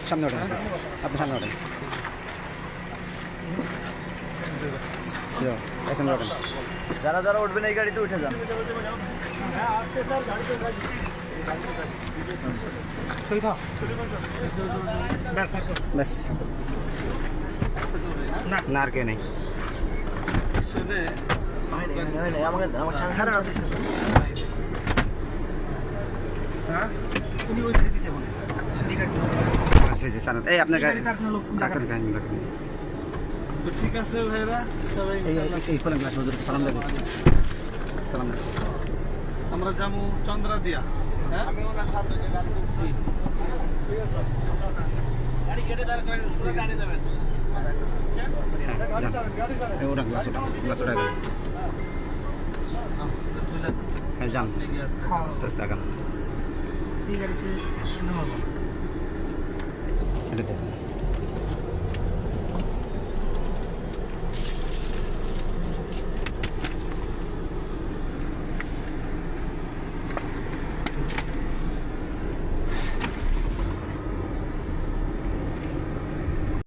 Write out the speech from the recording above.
সামনে ওঠেন, আপনি সামনে ওঠেন, ওঠেন। যারা যারা উঠবেন এই গাড়িতে উঠে যান। ব্যাস, না আর কে নেই। এই আপনার ঠিক আছে ভাইরা, সবাই সালাম দেবেন, সালাম দেবেন। আমরা যাবো চন্দ্রা দিয়া। আমি ওনার সাথে গাড়ি কেটে দাঁড় করেন, সুরা গাড়ি যাবেন। ওটা গ্লাস ওটা হ্যাঁ যান, আস্তে আস্তে আগান। এটা দেখুন।